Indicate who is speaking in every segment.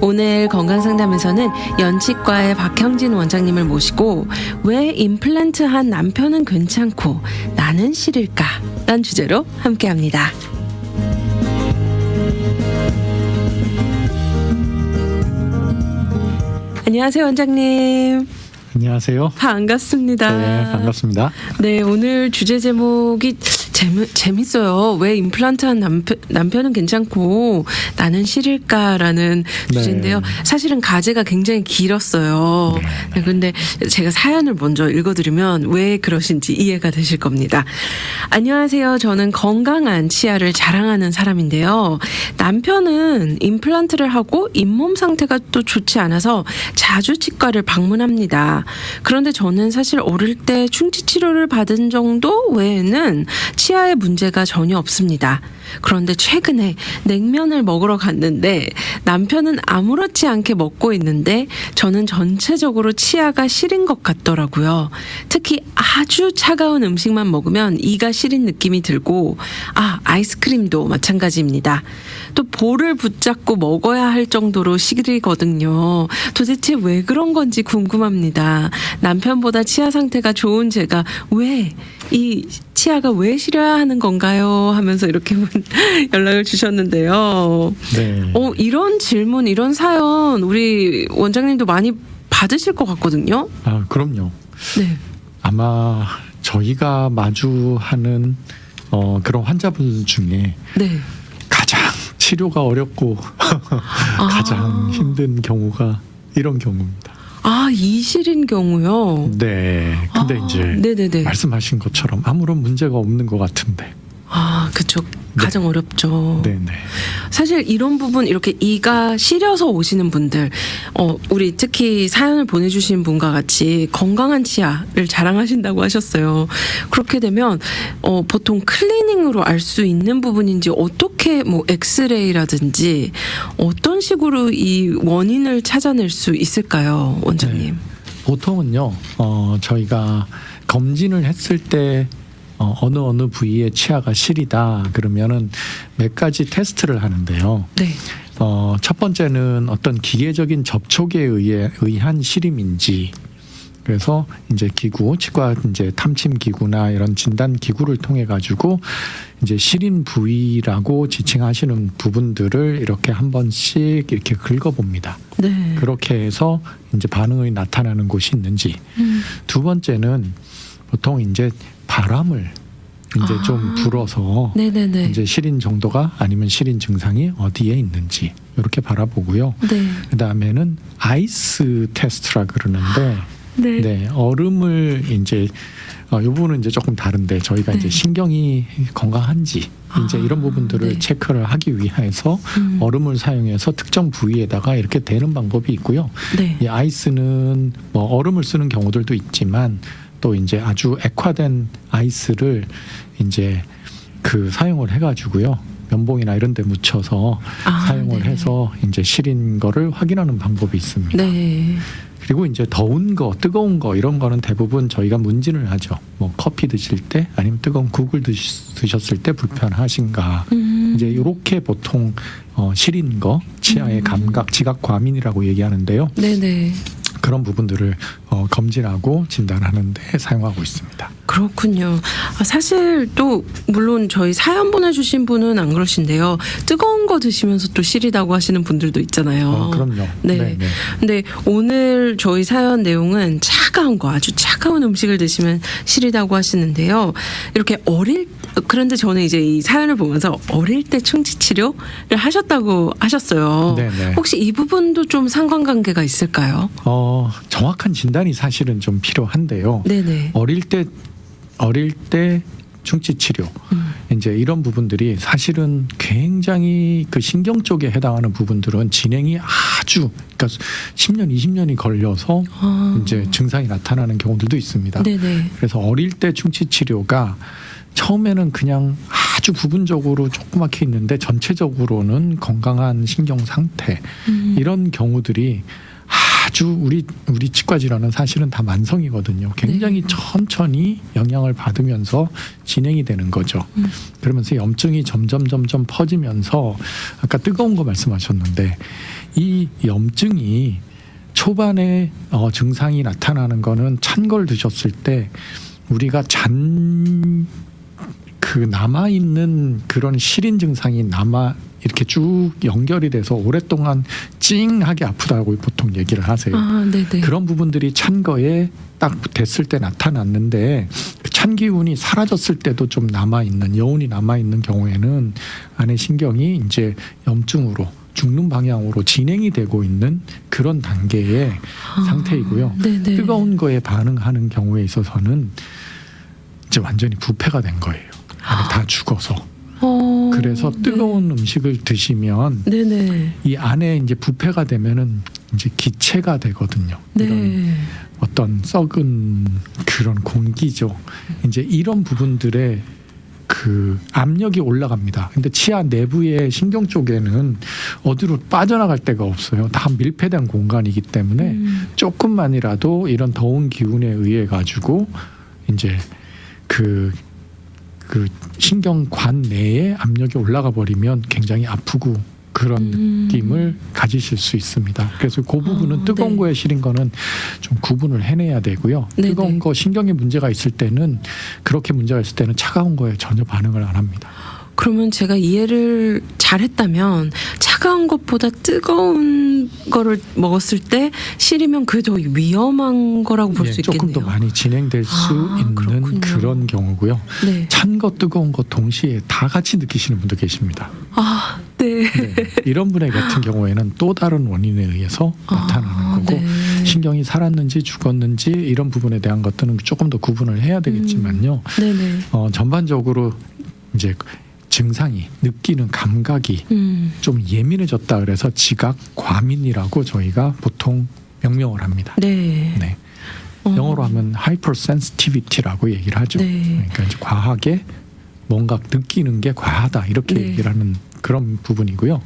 Speaker 1: 오늘 건강상담에서는 연치과의 박형진 원장님을 모시고 왜 임플란트한 남편은 괜찮고 나는 싫을까? 란 주제로 함께합니다. 안녕하세요, 원장님.
Speaker 2: 안녕하세요.
Speaker 1: 반갑습니다.
Speaker 2: 네, 반갑습니다.
Speaker 1: 네, 오늘 주제 제목이 재밌어요. 왜 임플란트한 남편은 괜찮고 나는 싫을까라는 주제인데요. 사실은 가제가 굉장히 길었어요. 네, 근데 제가 사연을 먼저 읽어드리면 왜 그러신지 이해가 되실 겁니다. 안녕하세요. 저는 건강한 치아를 자랑하는 사람인데요. 남편은 임플란트를 하고 잇몸 상태가 또 좋지 않아서 자주 치과를 방문합니다. 그런데 저는 사실 어릴 때 충치 치료를 받은 정도 외에는 치아에 문제가 전혀 없습니다. 그런데 최근에 냉면을 먹으러 갔는데 남편은 아무렇지 않게 먹고 있는데 저는 전체적으로 치아가 시린 것 같더라고요. 특히 아주 차가운 음식만 먹으면 이가 시린 느낌이 들고 아이스크림도 마찬가지입니다. 또 볼을 붙잡고 먹어야 할 정도로 시리거든요. 도대체 왜 그런 건지 궁금합니다. 남편보다 치아 상태가 좋은 제가 왜 이 치아가 왜 시려야 하는 건가요? 하면서 이렇게 연락을 주셨는데요.
Speaker 2: 네.
Speaker 1: 이런 질문, 이런 사연 우리 원장님도 많이 받으실 것 같거든요.
Speaker 2: 그럼요.
Speaker 1: 네.
Speaker 2: 아마 저희가 마주하는 그런 환자분 중에
Speaker 1: 네.
Speaker 2: 가장 치료가 어렵고 가장 힘든 경우가 이런 경우입니다.
Speaker 1: 이 시린 경우요?
Speaker 2: 네. 근데 이제
Speaker 1: 네네네.
Speaker 2: 말씀하신 것처럼 아무런 문제가 없는 것 같은데.
Speaker 1: 그쵸. 가장 어렵죠.
Speaker 2: 네네.
Speaker 1: 사실 이런 부분 이렇게 이가 시려서 오시는 분들, 우리 특히 사연을 보내주신 분과 같이 건강한 치아를 자랑하신다고 하셨어요. 그렇게 되면 보통 클리닝으로 알 수 있는 부분인지 어떻게 엑스레이라든지 어떤 식으로 이 원인을 찾아낼 수 있을까요, 원장님?
Speaker 2: 네. 보통은요, 저희가 검진을 했을 때 어느 부위의 치아가 시리다 그러면은 몇 가지 테스트를 하는데요.
Speaker 1: 네.
Speaker 2: 첫 번째는 어떤 기계적인 접촉에 의한 시림인지, 그래서 이제 기구, 치과 이제 탐침 기구나 이런 진단 기구를 통해 가지고 이제 시린 부위라고 지칭하시는 부분들을 이렇게 한 번씩 이렇게 긁어봅니다.
Speaker 1: 네.
Speaker 2: 그렇게 해서 이제 반응이 나타나는 곳이 있는지. 두 번째는 보통 이제 바람을 이제 좀 불어서
Speaker 1: 네네네.
Speaker 2: 이제 시린 정도가 아니면 시린 증상이 어디에 있는지 이렇게 바라보고요.
Speaker 1: 네.
Speaker 2: 그다음에는 아이스 테스트라 그러는데
Speaker 1: 네.
Speaker 2: 얼음을 이제 이 부분은 이제 조금 다른데 저희가 이제 신경이 건강한지 이제 이런 부분들을 체크를 하기 위해서 얼음을 사용해서 특정 부위에다가 이렇게 대는 방법이 있고요.
Speaker 1: 네.
Speaker 2: 이 아이스는 얼음을 쓰는 경우들도 있지만 또 이제 아주 액화된 아이스를 이제 사용을 해가지고요. 면봉이나 이런 데 묻혀서 사용을 해서 이제 시린 거를 확인하는 방법이 있습니다.
Speaker 1: 네.
Speaker 2: 그리고 이제 더운 거, 뜨거운 거 이런 거는 대부분 저희가 문진을 하죠. 커피 드실 때 아니면 뜨거운 국을 드셨을 때 불편하신가. 이제 이렇게 보통 시린 거, 치아의 감각, 지각 과민이라고 얘기하는데요.
Speaker 1: 네네.
Speaker 2: 그런 부분들을 검진하고 진단하는 데 사용하고 있습니다.
Speaker 1: 그렇군요. 사실 또 물론 저희 사연 보내주신 분은 안 그러신데요. 뜨거운 거 드시면서 또 시리다고 하시는 분들도 있잖아요.
Speaker 2: 그럼요.
Speaker 1: 네.
Speaker 2: 네네.
Speaker 1: 근데 오늘 저희 사연 내용은 차가운 거, 아주 차가운 음식을 드시면 시리다고 하시는데요. 이렇게 그런데 저는 이제 이 사연을 보면서 어릴 때 충치 치료를 하셨다고 하셨어요.
Speaker 2: 네네.
Speaker 1: 혹시 이 부분도 좀 상관관계가 있을까요?
Speaker 2: 정확한 진단이 사실은 좀 필요한데요.
Speaker 1: 네네.
Speaker 2: 어릴 때 충치 치료 이제 이런 부분들이 사실은 굉장히 신경 쪽에 해당하는 부분들은 진행이 그러니까 10년, 20년이 걸려서 이제 증상이 나타나는 경우들도 있습니다.
Speaker 1: 네네.
Speaker 2: 그래서 어릴 때 충치 치료가 처음에는 그냥 아주 부분적으로 조그맣게 있는데 전체적으로는 건강한 신경 상태 이런 경우들이 아주 우리 치과 질환은 사실은 다 만성이거든요. 굉장히
Speaker 1: 네.
Speaker 2: 천천히 영향을 받으면서 진행이 되는 거죠. 그러면서 염증이 점점 퍼지면서 아까 뜨거운 거 말씀하셨는데 이 염증이 초반에 증상이 나타나는 거는 찬 걸 드셨을 때 우리가 남아 있는 그런 시린 증상이 이렇게 쭉 연결이 돼서 오랫동안 찡하게 아프다고 보통 얘기를 하세요.
Speaker 1: 아, 네네.
Speaker 2: 그런 부분들이 찬 거에 딱 됐을 때 나타났는데 찬 기운이 사라졌을 때도 좀 여운이 남아 있는 경우에는 안에 신경이 이제 염증으로 죽는 방향으로 진행이 되고 있는 그런 단계의 상태이고요.
Speaker 1: 네네.
Speaker 2: 뜨거운 거에 반응하는 경우에 있어서는 이제 완전히 부패가 된 거예요. 안에 다 죽어서. 그래서 뜨거운 음식을 드시면
Speaker 1: 네네.
Speaker 2: 이 안에 이제 부패가 되면은 이제 기체가 되거든요.
Speaker 1: 네.
Speaker 2: 이런 어떤 썩은 그런 공기죠. 이제 이런 부분들에 그 압력이 올라갑니다. 근데 치아 내부의 신경 쪽에는 어디로 빠져나갈 데가 없어요. 다 밀폐된 공간이기 때문에 조금만이라도 이런 더운 기운에 의해 가지고 이제 그 신경관 내에 압력이 올라가 버리면 굉장히 아프고 그런 느낌을 가지실 수 있습니다. 그래서 그 부분은 뜨거운
Speaker 1: 네.
Speaker 2: 거에 시린 거는 좀 구분을 해내야 되고요.
Speaker 1: 네네.
Speaker 2: 뜨거운 거 신경에 문제가 있을 때는 그렇게 문제가 있을 때는 차가운 거에 전혀 반응을 안 합니다.
Speaker 1: 그러면 제가 이해를 잘했다면 차가운 것보다 뜨거운 거를 먹었을 때 시리면 그게 더 위험한 거라고 볼 수 있겠네요.
Speaker 2: 조금 더 많이 진행될 수 있는
Speaker 1: 그렇군요.
Speaker 2: 그런 경우고요.
Speaker 1: 네.
Speaker 2: 찬 거 뜨거운 거 동시에 다 같이 느끼시는 분도 계십니다.
Speaker 1: 아, 네.
Speaker 2: 네. 이런 분의 같은 경우에는 또 다른 원인에 의해서 나타나는 거고
Speaker 1: 네.
Speaker 2: 신경이 살았는지 죽었는지 이런 부분에 대한 것들은 조금 더 구분을 해야 되겠지만요.
Speaker 1: 네네.
Speaker 2: 전반적으로 이제 증상이 느끼는 감각이 좀 예민해졌다 그래서 지각 과민이라고 저희가 보통 명명을 합니다.
Speaker 1: 네.
Speaker 2: 네. 영어로 하면 hypersensitivity라고 얘기를 하죠.
Speaker 1: 네.
Speaker 2: 그러니까 이제 과하게 뭔가 느끼는 게 과하다 이렇게
Speaker 1: 네.
Speaker 2: 얘기를 하는 그런 부분이고요.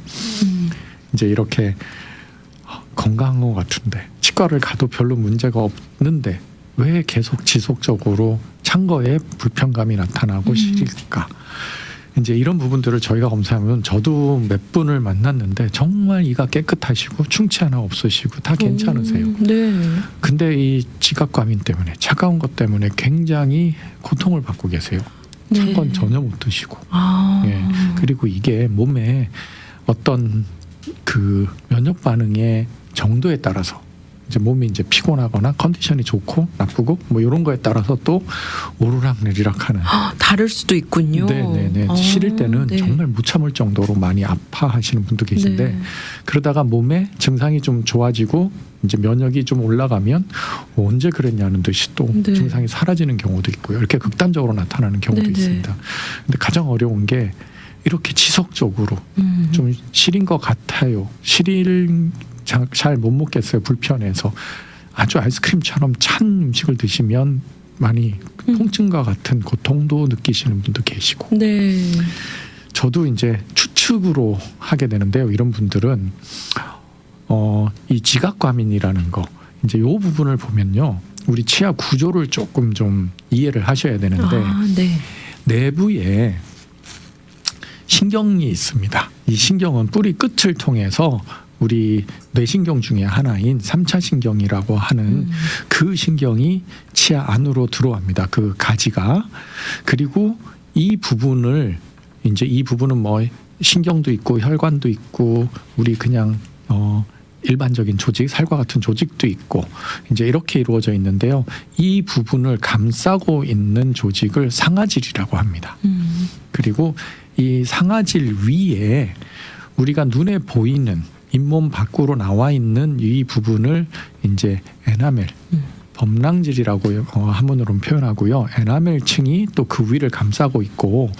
Speaker 2: 이제 이렇게 건강한 것 같은데 치과를 가도 별로 문제가 없는데 왜 계속 지속적으로 찬 거에 불편감이 나타나고 시릴까? 이제 이런 부분들을 저희가 검사하면 저도 몇 분을 만났는데 정말 이가 깨끗하시고 충치 하나 없으시고 다 괜찮으세요.
Speaker 1: 네.
Speaker 2: 근데 이 지각 과민 때문에 차가운 것 때문에 굉장히 고통을 받고 계세요. 찬 건
Speaker 1: 네.
Speaker 2: 전혀 못 드시고.
Speaker 1: 아.
Speaker 2: 예. 그리고 이게 몸에 어떤 그 면역 반응의 정도에 따라서 이제 몸이 이제 피곤하거나 컨디션이 좋고 나쁘고 뭐 이런 거에 따라서 또 오르락 내리락하는.
Speaker 1: 다를 수도 있군요.
Speaker 2: 네네네. 시릴 때는
Speaker 1: 네.
Speaker 2: 정말 못 참을 정도로 많이 아파하시는 분도 계신데
Speaker 1: 네.
Speaker 2: 그러다가 몸에 증상이 좀 좋아지고 이제 면역이 좀 올라가면 언제 그랬냐는 듯이 또
Speaker 1: 네.
Speaker 2: 증상이 사라지는 경우도 있고요. 이렇게 극단적으로 나타나는 경우도
Speaker 1: 네네.
Speaker 2: 있습니다. 근데 가장 어려운 게 이렇게 지속적으로 좀 시린 것 같아요. 잘 못 먹겠어요. 불편해서. 아주 아이스크림처럼 찬 음식을 드시면 많이 통증과 같은 고통도 느끼시는 분도 계시고.
Speaker 1: 네.
Speaker 2: 저도 이제 추측으로 하게 되는데요. 이런 분들은 이 지각과민이라는 거 이제 요 부분을 보면요. 우리 치아 구조를 조금 좀 이해를 하셔야 되는데
Speaker 1: 네.
Speaker 2: 내부에 신경이 있습니다. 이 신경은 뿌리 끝을 통해서 우리 뇌신경 중에 하나인 3차 신경이라고 하는 그 신경이 치아 안으로 들어갑니다. 그 가지가. 그리고 이 부분은 뭐 신경도 있고 혈관도 있고 우리 그냥 일반적인 조직, 살과 같은 조직도 있고 이제 이렇게 이루어져 있는데요. 이 부분을 감싸고 있는 조직을 상아질이라고 합니다. 그리고 이 상아질 위에 우리가 눈에 보이는 잇몸 밖으로 나와 있는 이 부분을 이제 에나멜, 범랑질이라고 한문으로는 표현하고요. 에나멜층이 또 그 위를 감싸고 있고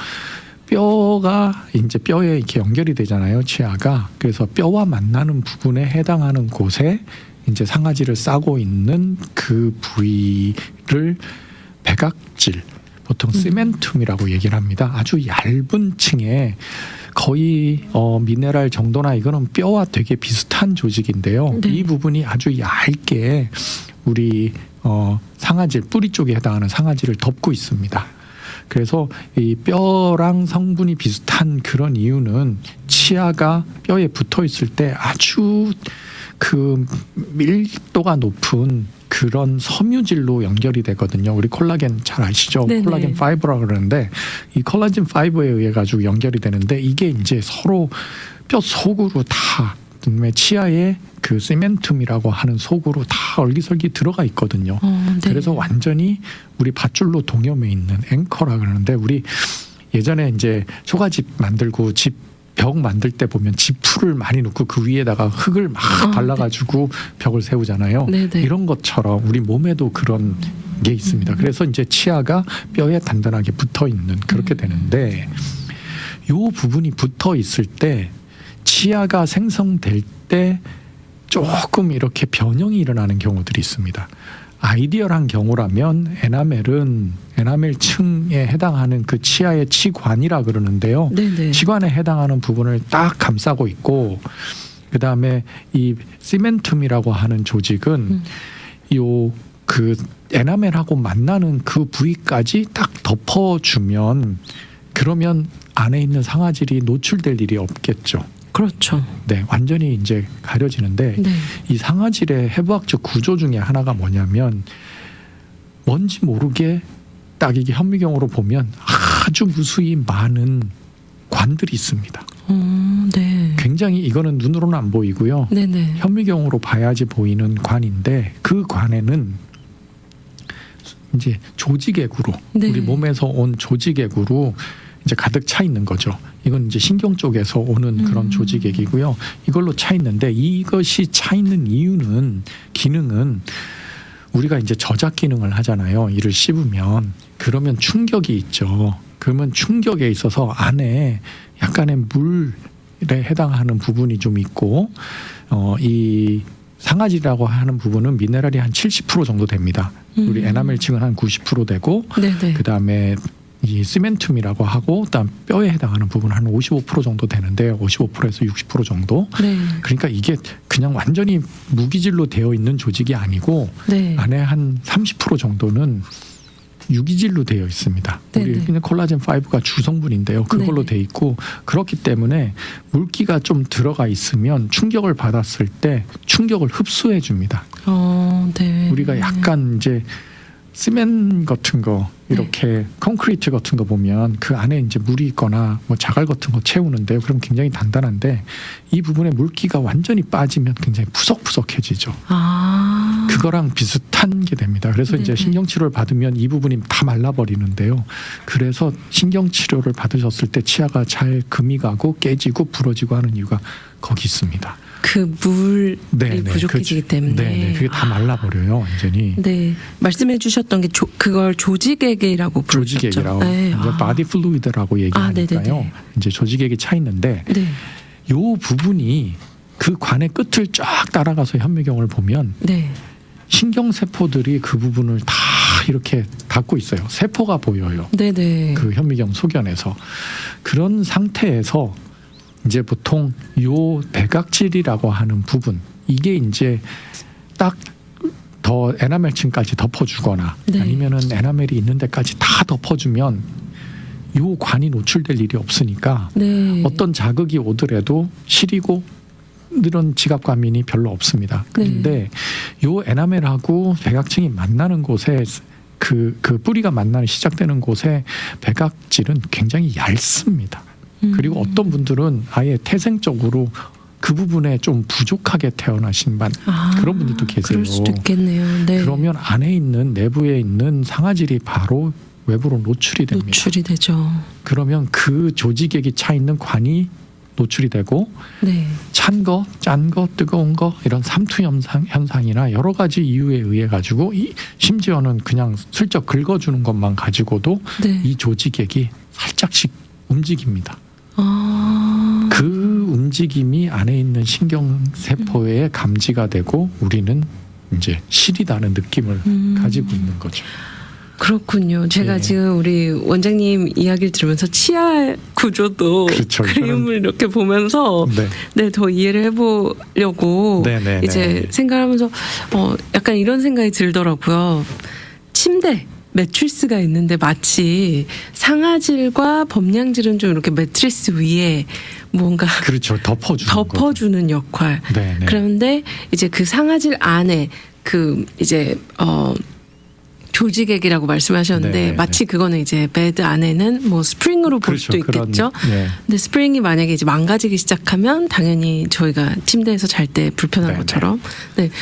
Speaker 2: 뼈가 이제 뼈에 이렇게 연결이 되잖아요. 치아가. 그래서 뼈와 만나는 부분에 해당하는 곳에 이제 상아질을 싸고 있는 그 부위를 백악질, 보통 시멘툼이라고 얘기를 합니다. 아주 얇은 층에 거의 미네랄 정도나 이거는 뼈와 되게 비슷한 조직인데요.
Speaker 1: 네.
Speaker 2: 이 부분이 아주 얇게 우리 상아질 뿌리 쪽에 해당하는 상아질을 덮고 있습니다. 그래서 이 뼈랑 성분이 비슷한 그런 이유는 치아가 뼈에 붙어 있을 때 아주 그 밀도가 높은 그런 섬유질로 연결이 되거든요. 우리 콜라겐 잘 아시죠?
Speaker 1: 네네.
Speaker 2: 콜라겐 파이버라 그러는데 이 콜라겐 파이버에 의해 가지고 연결이 되는데 이게 이제 서로 뼈 속으로 다 치아에 그 시멘툼이라고 하는 속으로 다 얼기설기 들어가 있거든요.
Speaker 1: 네.
Speaker 2: 그래서 완전히 우리 밧줄로 동여매 있는 앵커라 그러는데 우리 예전에 이제 초가집 만들고 집 벽 만들 때 보면 지푸를 많이 놓고 그 위에다가 흙을 막 발라가지고 벽을 세우잖아요.
Speaker 1: 네네.
Speaker 2: 이런 것처럼 우리 몸에도 그런 게 있습니다. 그래서 이제 치아가 뼈에 단단하게 붙어 있는 그렇게 되는데 요 부분이 붙어 있을 때 치아가 생성될 때 조금 이렇게 변형이 일어나는 경우들이 있습니다. 아이디얼한 경우라면 에나멜층에 해당하는 그 치아의 치관이라 그러는데요.
Speaker 1: 네네.
Speaker 2: 치관에 해당하는 부분을 딱 감싸고 있고 그 다음에 이 시멘툼이라고 하는 조직은 요 그 에나멜하고 만나는 그 부위까지 딱 덮어주면 그러면 안에 있는 상아질이 노출될 일이 없겠죠.
Speaker 1: 그렇죠.
Speaker 2: 네, 완전히 이제 가려지는데
Speaker 1: 네.
Speaker 2: 이 상아질의 해부학적 구조 중에 하나가 뭐냐면 뭔지 모르게 딱 이게 현미경으로 보면 아주 무수히 많은 관들이 있습니다.
Speaker 1: 네.
Speaker 2: 굉장히 이거는 눈으로는 안 보이고요.
Speaker 1: 네네.
Speaker 2: 현미경으로 봐야지 보이는 관인데 그 관에는 이제 조직액으로
Speaker 1: 네.
Speaker 2: 우리 몸에서 온 조직액으로 이제 가득 차 있는 거죠. 이건 이제 신경 쪽에서 오는 그런 조직액이고요. 이걸로 차 있는데 이것이 차 있는 이유는 기능은 우리가 이제 저작 기능을 하잖아요. 이를 씹으면 그러면 충격이 있죠. 그러면 충격에 있어서 안에 약간의 물에 해당하는 부분이 좀 있고 이 상아질이라고 하는 부분은 미네랄이 한 70% 정도 됩니다. 우리 에나멜층은 한 90% 되고
Speaker 1: 네네.
Speaker 2: 그 다음에 이 시멘툼이라고 하고 그다음 뼈에 해당하는 부분은 한 55% 정도 되는데 55%에서 60% 정도.
Speaker 1: 네.
Speaker 2: 그러니까 이게 그냥 완전히 무기질로 되어 있는 조직이 아니고
Speaker 1: 네.
Speaker 2: 안에 한 30% 정도는 유기질로 되어 있습니다.
Speaker 1: 네네.
Speaker 2: 우리 그냥 콜라겐 5가 주성분인데요. 그걸로
Speaker 1: 네네.
Speaker 2: 돼 있고 그렇기 때문에 물기가 좀 들어가 있으면 충격을 받았을 때 충격을 흡수해 줍니다.
Speaker 1: 네.
Speaker 2: 우리가 약간 이제 시멘 같은 거 이렇게 콘크리트 같은 거 보면 그 안에 이제 물이 있거나 뭐 자갈 같은 거 채우는데요. 그럼 굉장히 단단한데 이 부분에 물기가 완전히 빠지면 굉장히 푸석푸석해지죠. 그거랑 비슷한 게 됩니다. 그래서 이제
Speaker 1: 네네.
Speaker 2: 신경치료를 받으면 이 부분이 다 말라버리는데요. 그래서 신경치료를 받으셨을 때 치아가 잘 금이 가고 깨지고 부러지고 하는 이유가 거기 있습니다.
Speaker 1: 그 물이 부족해지기 때문에.
Speaker 2: 네, 그게 다 말라버려요, 완전히.
Speaker 1: 네, 말씀해 주셨던 게 그걸 조직액이라고 부르셨죠.
Speaker 2: 조직액이라고
Speaker 1: 네.
Speaker 2: 이제 바디 플루이드라고 얘기하니까요.
Speaker 1: 네네네.
Speaker 2: 이제 조직액이 차 있는데
Speaker 1: 네.
Speaker 2: 요 부분이 그 관의 끝을 쫙 따라가서 현미경을 보면
Speaker 1: 네.
Speaker 2: 신경 세포들이 그 부분을 다 이렇게 닫고 있어요. 세포가 보여요.
Speaker 1: 네네.
Speaker 2: 그 현미경 소견에서 그런 상태에서 이제 보통 요 백악질이라고 하는 부분 이게 이제 딱 더 에나멜층까지 덮어주거나
Speaker 1: 네.
Speaker 2: 아니면은 에나멜이 있는 데까지 다 덮어주면 요 관이 노출될 일이 없으니까
Speaker 1: 네.
Speaker 2: 어떤 자극이 오더라도 시리고 이런 지갑과민이 별로 없습니다. 그런데 요 에나멜하고 백악층이 만나는 곳에 그 뿌리가 만나는 시작되는 곳에 백악질은 굉장히 얇습니다. 그리고 어떤 분들은 아예 태생적으로 그 부분에 좀 부족하게 태어나신 그런 분들도 계세요.
Speaker 1: 그럴 수도 있겠네요. 네.
Speaker 2: 그러면 안에 있는 내부에 있는 상아질이 바로 외부로 노출이 됩니다.
Speaker 1: 노출이 되죠.
Speaker 2: 그러면 그 조직액이 차 있는 관이 노출이 되고
Speaker 1: 네.
Speaker 2: 찬 거, 짠 거, 뜨거운 거 이런 삼투 현상이나 여러 가지 이유에 의해 가지고 심지어는 그냥 슬쩍 긁어주는 것만 가지고도
Speaker 1: 네.
Speaker 2: 이 조직액이 살짝씩 움직입니다. 그 움직임이 안에 있는 신경세포에 감지가 되고 우리는 이제 시리다는 느낌을 가지고 있는 거죠.
Speaker 1: 그렇군요. 제가
Speaker 2: 예.
Speaker 1: 지금 우리 원장님 이야기를 들으면서 치아 구조도
Speaker 2: 그렇죠.
Speaker 1: 그림을 이렇게 보면서
Speaker 2: 네.
Speaker 1: 더 이해를 해보려고
Speaker 2: 네.
Speaker 1: 이제 생각하면서 약간 이런 생각이 들더라고요. 침대. 매트리스가 있는데 마치 상아질과 범냥질은 좀 이렇게 매트리스 위에 뭔가
Speaker 2: 그렇죠.
Speaker 1: 덮어주는 역할.
Speaker 2: 네.
Speaker 1: 그런데 이제 그 상아질 안에 그 이제 조직액이라고 말씀하셨는데
Speaker 2: 네네네.
Speaker 1: 마치 그거는 이제 베드 안에는 뭐 스프링으로 볼
Speaker 2: 그렇죠.
Speaker 1: 수도 있겠죠.
Speaker 2: 네.
Speaker 1: 근데 스프링이 만약에 이제 망가지기 시작하면 당연히 저희가 침대에서 잘 때 불편한
Speaker 2: 네네.
Speaker 1: 것처럼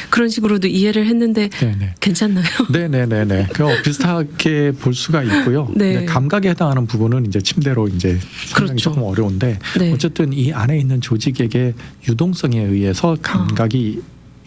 Speaker 1: 그런 식으로도 이해를 했는데
Speaker 2: 네네.
Speaker 1: 괜찮나요?
Speaker 2: 네네네네. 비슷하게 볼 수가 있고요.
Speaker 1: 네.
Speaker 2: 네, 감각에 해당하는 부분은 이제 침대로 이제 설명이
Speaker 1: 그렇죠.
Speaker 2: 조금 어려운데
Speaker 1: 네.
Speaker 2: 어쨌든 이 안에 있는 조직액의 유동성에 의해서 감각이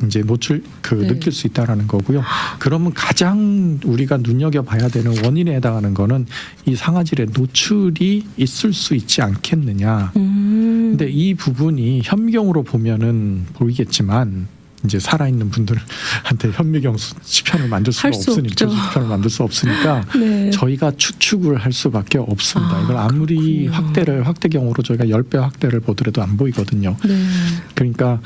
Speaker 2: 이제
Speaker 1: 네.
Speaker 2: 느낄 수 있다라는 거고요. 그러면 가장 우리가 눈여겨 봐야 되는 원인에 해당하는 거는 이 상아질의 노출이 있을 수 있지 않겠느냐. 근데 이 부분이 현미경으로 보면은 보이겠지만 이제 살아있는 분들한테 현미경 시편을 만들 수가
Speaker 1: 할 수
Speaker 2: 없으니까
Speaker 1: 없죠.
Speaker 2: 시편을 만들 수 없으니까
Speaker 1: 네.
Speaker 2: 저희가 추측을 할 수밖에 없습니다. 이걸 아무리
Speaker 1: 그렇군요.
Speaker 2: 확대경으로 저희가 10배 확대를 보더라도 안 보이거든요.
Speaker 1: 네.
Speaker 2: 그러니까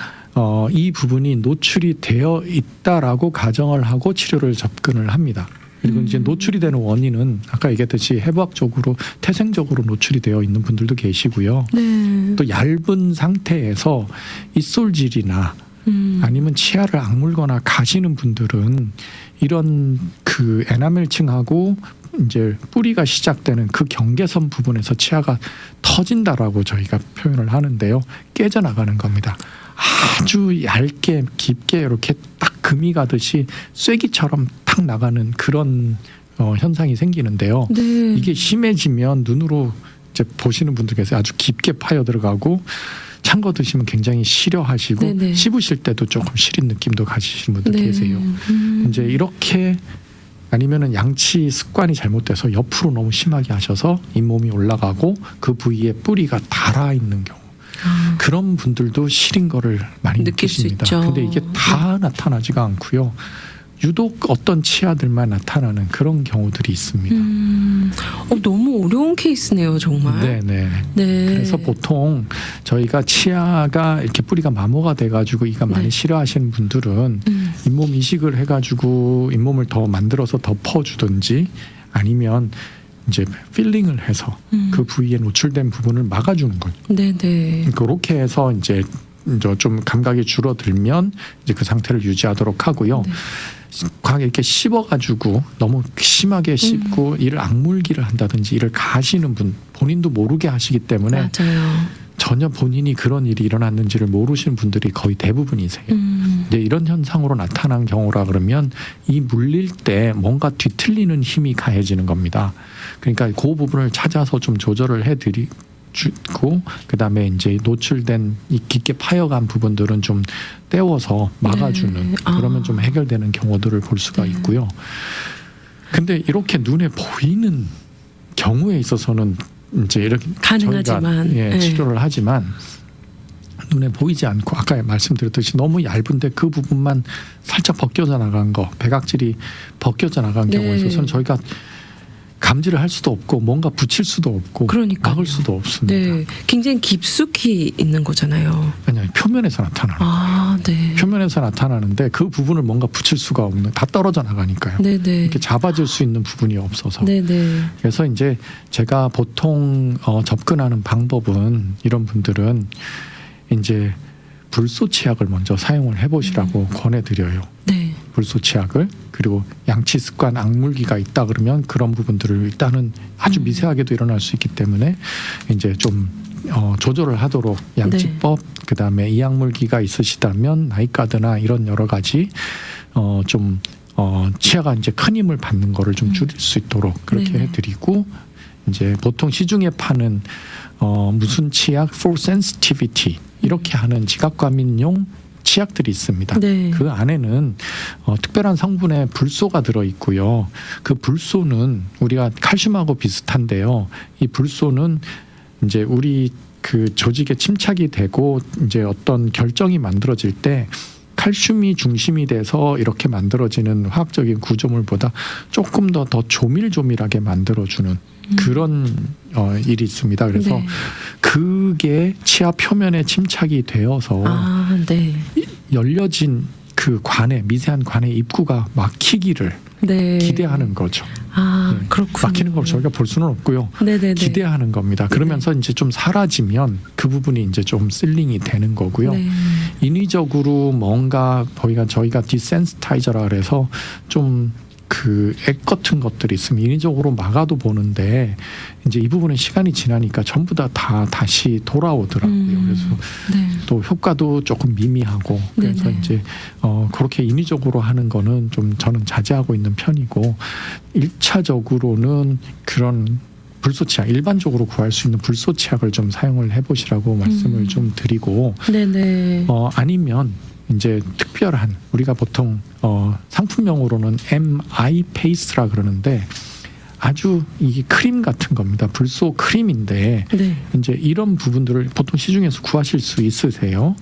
Speaker 2: 이 부분이 노출이 되어 있다라고 가정을 하고 치료를 접근을 합니다. 그리고 이제 노출이 되는 원인은 아까 얘기했듯이 해부학적으로 태생적으로 노출이 되어 있는 분들도 계시고요.
Speaker 1: 네.
Speaker 2: 또 얇은 상태에서 입술질이나 아니면 치아를 악물거나 가시는 분들은 이런 그 에나멜층하고 이제 뿌리가 시작되는 그 경계선 부분에서 치아가 터진다라고 저희가 표현을 하는데요. 깨져나가는 겁니다. 아주 얇게 깊게 이렇게 딱 금이 가듯이 쐐기처럼 탁 나가는 그런 현상이 생기는데요.
Speaker 1: 네.
Speaker 2: 이게 심해지면 눈으로 이제 보시는 분들께서 아주 깊게 파여 들어가고 찬 거 드시면 굉장히 싫어하시고
Speaker 1: 네네.
Speaker 2: 씹으실 때도 조금 시린 느낌도 가지시는 분들
Speaker 1: 네.
Speaker 2: 계세요. 이제 이렇게 아니면은 양치 습관이 잘못돼서 옆으로 너무 심하게 하셔서 잇몸이 올라가고 그 부위에 뿌리가 달아 있는 경우 그런 분들도 시린 거를 많이
Speaker 1: 느낄 수
Speaker 2: 느끼십니다.
Speaker 1: 있죠.
Speaker 2: 근데 이게 다 나타나지가 않고요. 유독 어떤 치아들만 나타나는 그런 경우들이 있습니다.
Speaker 1: 너무 어려운 케이스네요, 정말.
Speaker 2: 네네.
Speaker 1: 네.
Speaker 2: 그래서 보통 저희가 치아가 이렇게 뿌리가 마모가 돼가지고 이가 많이
Speaker 1: 네.
Speaker 2: 싫어하시는 분들은 잇몸 이식을 해가지고 잇몸을 더 만들어서 덮어주든지 아니면 이제 필링을 해서 그 부위에 노출된 부분을 막아주는 거죠.
Speaker 1: 네네.
Speaker 2: 그렇게 해서 이제 좀 감각이 줄어들면 이제 그 상태를 유지하도록 하고요.
Speaker 1: 네.
Speaker 2: 과하게 이렇게 씹어가지고 너무 심하게 씹고 이를 악물기를 한다든지 이를 가시는 분 본인도 모르게 하시기 때문에
Speaker 1: 맞아요.
Speaker 2: 전혀 본인이 그런 일이 일어났는지를 모르시는 분들이 거의 대부분이세요. 이제 이런 현상으로 나타난 경우라 그러면 이 물릴 때 뭔가 뒤틀리는 힘이 가해지는 겁니다. 그러니까 그 부분을 찾아서 좀 조절을 해드리고 그다음에 이제 노출된 이 깊게 파여간 부분들은 좀 떼워서 막아주는
Speaker 1: 네.
Speaker 2: 그러면 좀 해결되는 경우들을 볼 수가 있고요. 근데 이렇게 눈에 보이는 경우에 있어서는 이제 이렇게
Speaker 1: 가능하지만
Speaker 2: 저희가
Speaker 1: 네.
Speaker 2: 치료를 하지만 눈에 보이지 않고 아까 말씀드렸듯이 너무 얇은데 그 부분만 살짝 벗겨져 나간 거 백악질이 벗겨져 나간
Speaker 1: 네.
Speaker 2: 경우에 있어서는 저희가 감지를 할 수도 없고 뭔가 붙일 수도 없고
Speaker 1: 그러니까요.
Speaker 2: 막을 수도 없습니다.
Speaker 1: 네, 굉장히 깊숙이 있는 거잖아요.
Speaker 2: 아니요, 표면에서 나타나는
Speaker 1: 아, 네.
Speaker 2: 표면에서 나타나는데 그 부분을 뭔가 붙일 수가 없는 다 떨어져 나가니까요.
Speaker 1: 네네.
Speaker 2: 이렇게 잡아줄 수 있는 부분이 없어서
Speaker 1: 네네.
Speaker 2: 그래서 이제 제가 보통 접근하는 방법은 이런 분들은 이제 불소 치약을 먼저 사용을 해보시라고 권해드려요.
Speaker 1: 네.
Speaker 2: 불소 치약을 그리고 양치 습관 악물기가 있다 그러면 그런 부분들을 일단은 아주 미세하게도 일어날 수 있기 때문에 이제 좀 조절을 하도록 양치법 그다음에 이악물기가 있으시다면 나이가드나 이런 여러 가지 좀 치아가 이제 큰 힘을 받는 거를 좀 줄일 수 있도록 그렇게
Speaker 1: 네네.
Speaker 2: 해드리고 이제 보통 시중에 파는 무슨 치약 for sensitivity 이렇게 하는 지각과민용 치약들이 있습니다.
Speaker 1: 네.
Speaker 2: 그 안에는 특별한 성분의 불소가 들어 있고요. 그 불소는 우리가 칼슘하고 비슷한데요. 이 불소는 이제 우리 그 조직에 침착이 되고 이제 어떤 결정이 만들어질 때 칼슘이 중심이 돼서 이렇게 만들어지는 화학적인 구조물보다 조금 더 조밀조밀하게 만들어주는 그런 일이 있습니다. 그래서
Speaker 1: 네.
Speaker 2: 그게 치아 표면에 침착이 되어서
Speaker 1: 네.
Speaker 2: 열려진 그 관에 미세한 관의 입구가 막히기를
Speaker 1: 네.
Speaker 2: 기대하는 거죠. 네.
Speaker 1: 그렇군요.
Speaker 2: 막히는 걸 저희가 볼 수는 없고요.
Speaker 1: 네네네.
Speaker 2: 기대하는 겁니다. 그러면서 이제 좀 사라지면 그 부분이 이제 좀 실링이 되는 거고요.
Speaker 1: 네.
Speaker 2: 인위적으로 뭔가 저희가 디센스타이저라 그래서 좀 그 액 같은 것들이 있으면 인위적으로 막아도 보는데 이제 이 부분은 시간이 지나니까 전부 다 다시 돌아오더라고요. 그래서
Speaker 1: 네.
Speaker 2: 또 효과도 조금 미미하고 그래서
Speaker 1: 네네.
Speaker 2: 이제 그렇게 인위적으로 하는 거는 좀 저는 자제하고 있는 편이고 1차적으로는 그런 불소치약 일반적으로 구할 수 있는 불소치약을 좀 사용을 해보시라고 말씀을 좀 드리고
Speaker 1: 네네.
Speaker 2: 아니면 이제 특별한 우리가 보통 상품명으로는 MI 페이스라 그러는데 아주 이게 크림 같은 겁니다. 불소 크림인데
Speaker 1: 네.
Speaker 2: 이제 이런 부분들을 보통 시중에서 구하실 수 있으세요.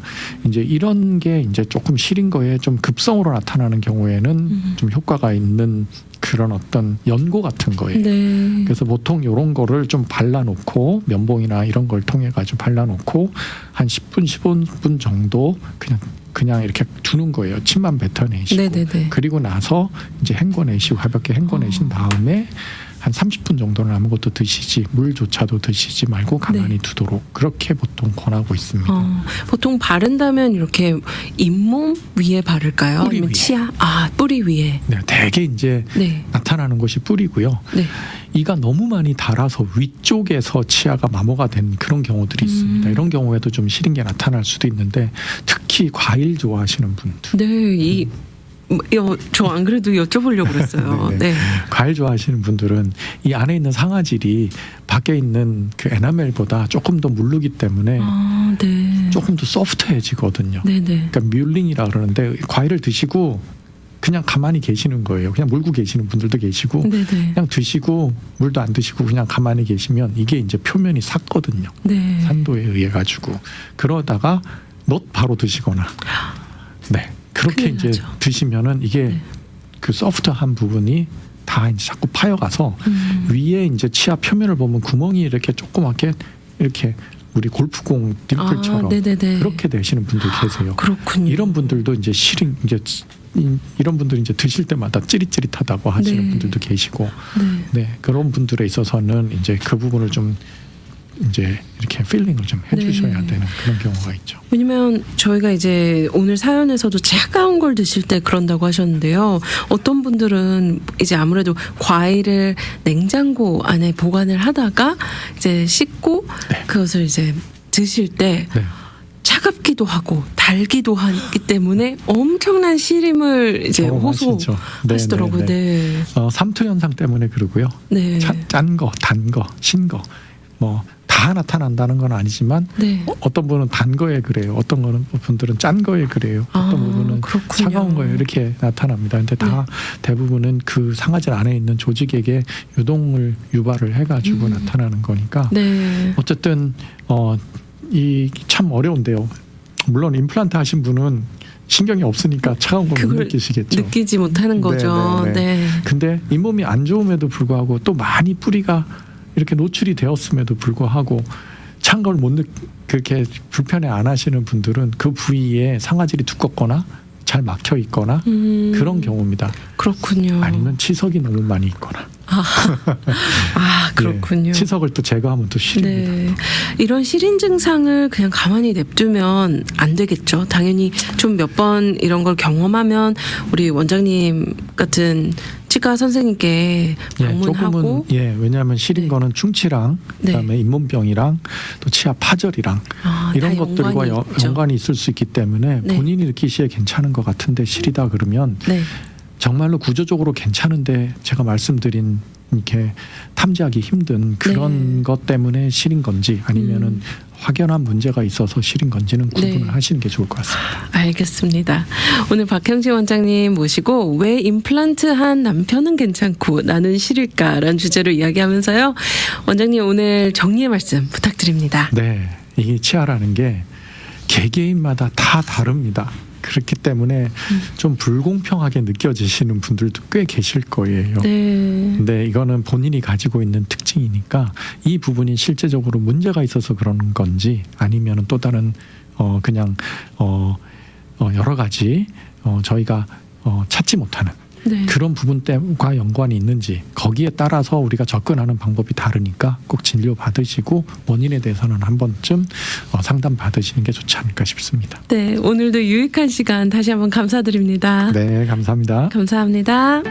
Speaker 2: 이제 이런 게 이제 조금 시린 거에 좀 급성으로 나타나는 경우에는 좀 효과가 있는 그런 어떤 연고 같은 거예요.
Speaker 1: 네.
Speaker 2: 그래서 보통 이런 거를 좀 발라놓고 면봉이나 이런 걸 통해 가지고 발라놓고 한 10분, 15분 정도 그냥 이렇게 두는 거예요. 침만 뱉어내시고
Speaker 1: 네네네.
Speaker 2: 그리고 나서 이제 헹궈내시고 가볍게 헹궈내신 다음에 한 30분 정도는 아무것도 드시지 물조차도 드시지 말고 가만히 두도록 그렇게 보통 권하고 있습니다.
Speaker 1: 보통 바른다면 이렇게 잇몸 위에 바를까요?
Speaker 2: 뿌리
Speaker 1: 아니면
Speaker 2: 위에.
Speaker 1: 치아? 뿌리 위에.
Speaker 2: 네, 대개 이제
Speaker 1: 네.
Speaker 2: 나타나는 것이 뿌리고요.
Speaker 1: 네.
Speaker 2: 이가 너무 많이 닳아서 위쪽에서 치아가 마모가 된 그런 경우들이 있습니다. 이런 경우에도 좀 시린 게 나타날 수도 있는데 특히 과일 좋아하시는 분들.
Speaker 1: 네. 저 안 그래도 여쭤보려고 그랬어요.
Speaker 2: 네.
Speaker 1: 네.
Speaker 2: 과일 좋아하시는 분들은 이 안에 있는 상아질이 밖에 있는 그 에나멜보다 조금 더 무르기 때문에
Speaker 1: 네.
Speaker 2: 조금 더 소프트해지거든요.
Speaker 1: 네네.
Speaker 2: 그러니까 뮬링이라 그러는데 과일을 드시고 그냥 가만히 계시는 거예요. 그냥 물고 계시는 분들도 계시고
Speaker 1: 네네.
Speaker 2: 그냥 드시고 물도 안 드시고 그냥 가만히 계시면 이게 이제 표면이 삭거든요.
Speaker 1: 네.
Speaker 2: 산도에 의해 가지고 그러다가 바로 드시거나 네 그렇게
Speaker 1: 큰일
Speaker 2: 이제
Speaker 1: 나죠.
Speaker 2: 드시면은 이게
Speaker 1: 네.
Speaker 2: 그 소프트한 부분이 다 이제 자꾸 파여가서 위에 이제 치아 표면을 보면 구멍이 이렇게 조그맣게 이렇게 우리 골프공 딤플처럼
Speaker 1: 네네네.
Speaker 2: 그렇게 되시는 분들 계세요.
Speaker 1: 그렇군요.
Speaker 2: 이런 분들도 이제 이런 분들이 이제 드실 때마다 찌릿찌릿하다고 하시는
Speaker 1: 네.
Speaker 2: 분들도 계시고,
Speaker 1: 네.
Speaker 2: 네 그런 분들에 있어서는 이제 그 부분을 좀 이제 이렇게 필링을 좀 해주셔야
Speaker 1: 네.
Speaker 2: 되는 그런 경우가 있죠.
Speaker 1: 왜냐면 저희가 이제 오늘 사연에서도 차가운 걸 드실 때 그런다고 하셨는데요. 어떤 분들은 이제 아무래도 과일을 냉장고 안에 보관을 하다가 이제 씻고
Speaker 2: 네.
Speaker 1: 그것을 이제 드실 때
Speaker 2: 네.
Speaker 1: 차갑기도 하고 달기도 하기 때문에 엄청난 시림을 이제
Speaker 2: 경험하시죠.
Speaker 1: 호소하시더라고요. 네.
Speaker 2: 삼투 현상 때문에 그러고요.
Speaker 1: 네.
Speaker 2: 짠 거, 단 거, 신 거, 뭐 다 나타난다는 건 아니지만
Speaker 1: 네.
Speaker 2: 어떤 분은 단 거에 그래요. 어떤 분들은 짠 거에 그래요. 어떤 부분은
Speaker 1: 그렇군요.
Speaker 2: 차가운 거에 이렇게 나타납니다. 근데 다 대부분은 그 상아질 안에 있는 조직에게 유동을 유발을 해가지고 나타나는 거니까
Speaker 1: 네.
Speaker 2: 어쨌든 이 참 어려운데요. 물론 임플란트 하신 분은 신경이 없으니까 차가운 걸 못
Speaker 1: 그걸
Speaker 2: 느끼시겠죠.
Speaker 1: 느끼지 못하는 거죠.
Speaker 2: 네, 네, 네.
Speaker 1: 네.
Speaker 2: 근데 잇몸이 안 좋음에도 불구하고 또 많이 뿌리가 이렇게 노출이 되었음에도 불구하고 찬 걸 못 그렇게 불편해 안 하시는 분들은 그 부위에 상아질이 두껍거나 잘 막혀 있거나 그런 경우입니다.
Speaker 1: 그렇군요.
Speaker 2: 아니면 치석이 너무 많이 있거나.
Speaker 1: 그렇군요.
Speaker 2: 네, 치석을 또 제거하면 또 시립니다.
Speaker 1: 네. 이런 시린 증상을 그냥 가만히 냅두면 안 되겠죠. 당연히 좀 몇 번 이런 걸 경험하면 우리 원장님 같은 치과 선생님께 방문하고
Speaker 2: 조금은 왜냐하면 시린
Speaker 1: 네.
Speaker 2: 거는 충치랑
Speaker 1: 네.
Speaker 2: 그다음에 잇몸병이랑 또 치아 파절이랑 이런
Speaker 1: 다
Speaker 2: 것들과 연관이 있을 수 있기 때문에
Speaker 1: 네.
Speaker 2: 본인이 느끼시기에 괜찮은 것 같은데 시리다 그러면
Speaker 1: 네.
Speaker 2: 정말로 구조적으로 괜찮은데 제가 말씀드린 이렇게 탐지하기 힘든 그런
Speaker 1: 네.
Speaker 2: 것 때문에 시린 건지 아니면은 확연한 문제가 있어서 시린 건지는 구분을
Speaker 1: 네.
Speaker 2: 하시는 게 좋을 것 같습니다.
Speaker 1: 알겠습니다. 오늘 박형진 원장님 모시고 왜 임플란트한 남편은 괜찮고 나는 싫을까라는 주제로 이야기하면서요. 원장님 오늘 정리의 말씀 부탁드립니다.
Speaker 2: 네, 이게 치아라는 게 개개인마다 다 다릅니다. 그렇기 때문에 좀 불공평하게 느껴지시는 분들도 꽤 계실 거예요.
Speaker 1: 네.
Speaker 2: 근데 이거는 본인이 가지고 있는 특징이니까 이 부분이 실제적으로 문제가 있어서 그런 건지 아니면은 또 다른 그냥 여러 가지 저희가 찾지 못하는
Speaker 1: 네.
Speaker 2: 그런 부분과 연관이 있는지 거기에 따라서 우리가 접근하는 방법이 다르니까 꼭 진료 받으시고 원인에 대해서는 한 번쯤 상담 받으시는 게 좋지 않을까 싶습니다.
Speaker 1: 네, 오늘도 유익한 시간 다시 한번 감사드립니다.
Speaker 2: 네, 감사합니다.
Speaker 1: 감사합니다.